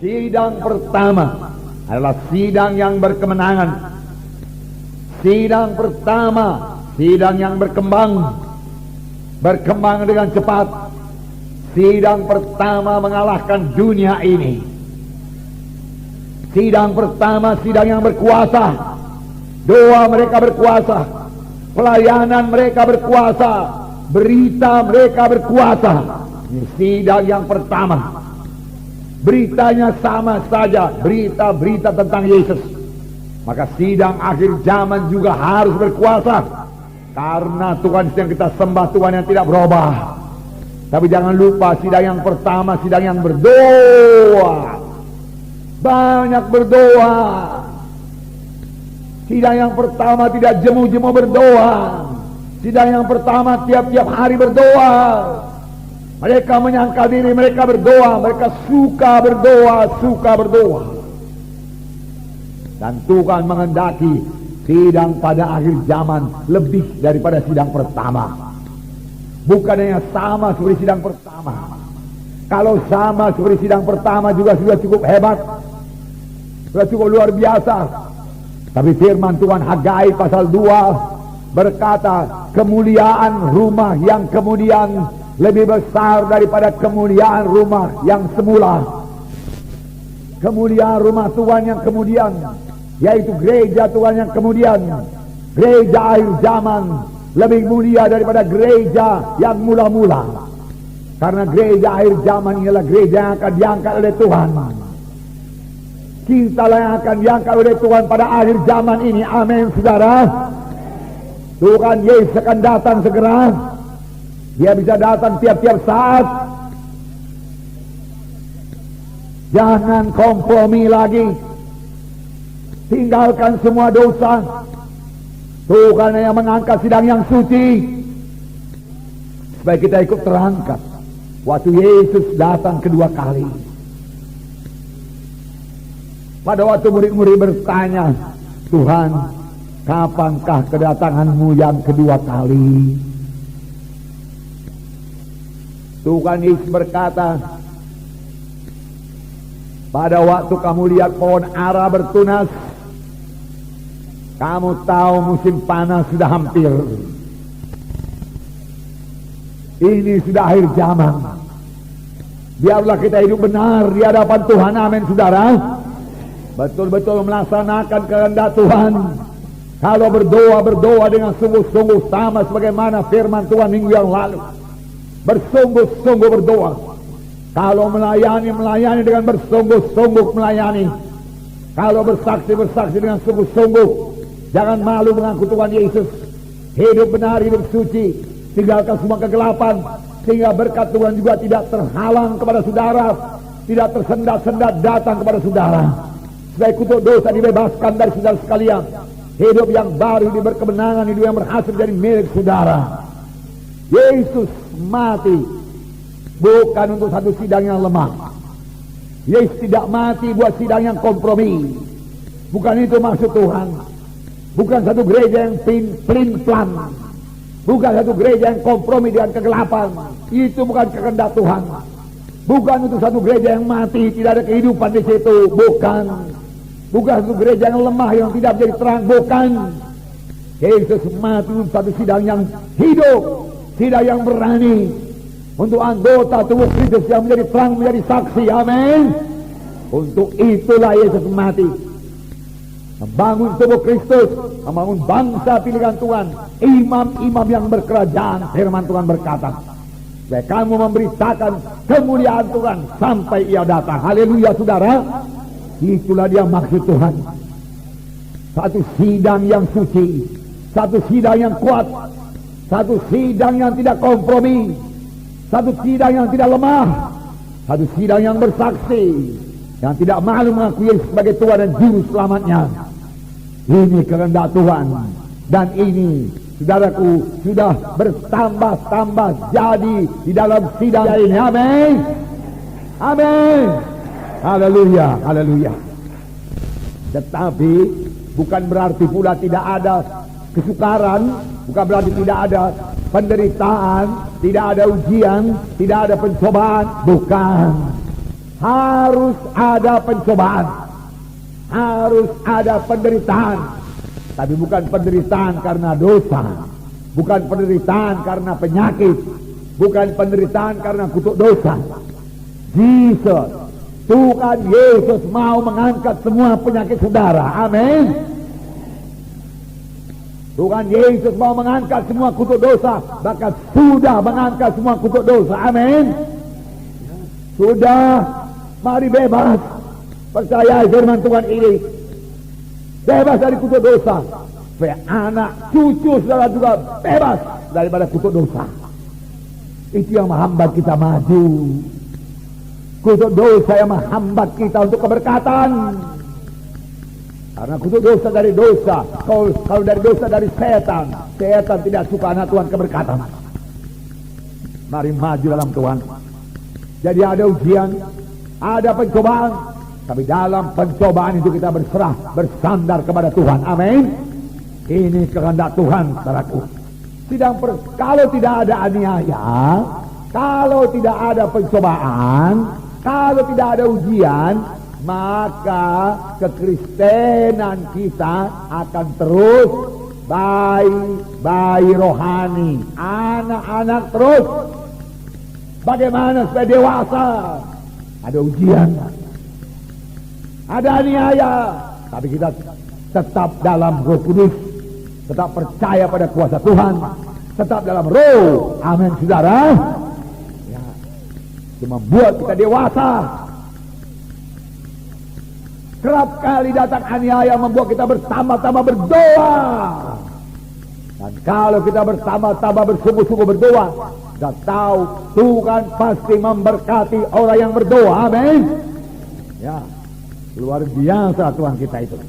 Sidang pertama adalah sidang yang berkemenangan. Sidang pertama, sidang yang berkembang dengan cepat. Sidang pertama mengalahkan dunia ini. Sidang pertama, sidang yang berkuasa. Doa mereka berkuasa, pelayanan mereka berkuasa, berita mereka berkuasa. Ini sidang yang pertama. Beritanya sama saja, berita-berita tentang Yesus. Maka sidang akhir zaman juga harus berkuasa, karena Tuhan yang kita sembah, Tuhan yang tidak berubah. Tapi jangan lupa, sidang yang pertama, sidang yang berdoa. Banyak berdoa. Sidang yang pertama tidak jemu-jemu berdoa. Sidang yang pertama tiap-tiap hari berdoa. Mereka menyangka diri mereka berdoa. Mereka suka berdoa. Dan Tuhan menghendaki sidang pada akhir zaman lebih daripada sidang pertama. Bukan hanya sama seperti sidang pertama. Kalau sama seperti sidang pertama juga sudah cukup hebat, sudah cukup luar biasa. Tapi firman Tuhan Hagai pasal 2 berkata, kemuliaan rumah yang kemudian lebih besar daripada kemuliaan rumah yang semula. Kemuliaan rumah Tuhan yang kemudian, yaitu gereja Tuhan yang kemudian, gereja akhir zaman, lebih mulia daripada gereja yang mula-mula. Karena gereja akhir zaman ialah gereja yang akan diangkat oleh Tuhan. Kitalah yang akan diangkat oleh Tuhan pada akhir zaman ini. Amin, saudara. Tuhan Yesus akan datang segera. Dia bisa datang tiap-tiap saat. Jangan kompromi lagi. Tinggalkan semua dosa. Tuhan yang mengangkat sidang yang suci, supaya kita ikut terangkat waktu Yesus datang kedua kali. Pada waktu murid-murid bertanya, Tuhan, kapankah kedatanganmu yang kedua kali? Tuhan Yesus berkata, pada waktu kamu lihat pohon ara bertunas, kamu tahu musim panas sudah hampir. Ini sudah akhir zaman. Biarlah kita hidup benar di hadapan Tuhan. Amin, saudara. Betul-betul melaksanakan kehendak Tuhan. Kalau berdoa dengan sungguh-sungguh, sama sebagaimana firman Tuhan minggu yang lalu. Bersungguh-sungguh berdoa. Kalau melayani dengan bersungguh-sungguh melayani. Kalau bersaksi dengan sungguh-sungguh. Jangan malu mengaku Tuhan Yesus. Hidup benar, hidup suci. Tinggalkan semua kegelapan, sehingga berkat Tuhan juga tidak terhalang kepada saudara, tidak tersendat-sendat datang kepada saudara. Supaya kutuk dosa dibebaskan dari saudara sekalian. Hidup yang baru, hidup berkemenangan, hidup yang berhasil jadi milik saudara. Yesus mati bukan untuk satu sidang yang lemah. Yesus tidak mati buat sidang yang kompromi. Bukan itu maksud Tuhan. Bukan satu gereja yang plin-plan. Bukan satu gereja yang kompromi dengan kegelapan. Itu bukan kehendak Tuhan. Bukan untuk satu gereja yang mati, tidak ada kehidupan di situ. Bukan satu gereja yang lemah, yang tidak menjadi terang. Bukan. Yesus mati untuk satu sidang yang hidup, sidang yang berani, untuk anggota tubuh Kristus yang menjadi terang, menjadi saksi. Amin. Untuk itulah Yesus mati. Membangun tubuh Kristus, membangun bangsa pilihan Tuhan, imam-imam yang berkerajaan. Firman Tuhan berkata, supaya kamu memberitakan kemuliaan Tuhan sampai Ia datang. Haleluya, saudara. Itulah dia maksud Tuhan. Satu sidang yang suci, satu sidang yang kuat, satu sidang yang tidak kompromi, satu sidang yang tidak lemah, satu sidang yang bersaksi, yang tidak malu mengakui Yesus sebagai Tuhan dan Juru Selamatnya. Ini kehendak Tuhan. Dan ini, saudaraku, sudah bertambah-tambah jadi di dalam sidang ini. Amin. Amin. Haleluya, haleluya. Tetapi bukan berarti pula tidak ada kesukaran, bukan berarti tidak ada penderitaan, tidak ada ujian, tidak ada pencobaan. Bukan. harus ada pencobaan, harus ada penderitaan. Tapi bukan penderitaan karena dosa, bukan penderitaan karena penyakit, bukan penderitaan karena kutuk dosa. Jesus, Tuhan Yesus mau mengangkat semua penyakit saudara. Amin. Tuhan Yesus mau mengangkat semua kutuk dosa, bahkan sudah mengangkat semua kutuk dosa. Amin. Sudah, mari bebas. Percaya firman Tuhan ini. Bebas dari kutuk dosa. Supaya anak cucu saudara juga bebas daripada kutuk dosa. Itu yang menghambat kita maju. Kutuk dosa yang menghambat kita untuk keberkatan. Karena kutuk dosa dari dosa. Kalau dari dosa dari setan, setan tidak suka anak Tuhan keberkatan. Mari maju dalam Tuhan. Jadi ada ujian, ada pencobaan, tapi dalam pencobaan itu kita berserah, bersandar kepada Tuhan. Amin. Ini kehendak Tuhan, saudaraku. Kalau tidak ada aniaya, kalau tidak ada pencobaan, kalau tidak ada ujian, maka kekristenan kita akan terus bayi rohani, anak-anak terus. Bagaimana supaya dewasa? Ada ujian, ada aniaya, tapi kita tetap dalam Roh Kudus, tetap percaya pada kuasa Tuhan, tetap dalam Roh. Amin, saudara. Ya, itu membuat kita dewasa. Kerap kali datang aniaya membuat kita bertambah-tambah berdoa. Dan kalau kita bertambah-tambah bersungguh-sungguh berdoa, kita tahu Tuhan pasti memberkati orang yang berdoa. Amin. Ya, luar biasa Tuhan kita itu.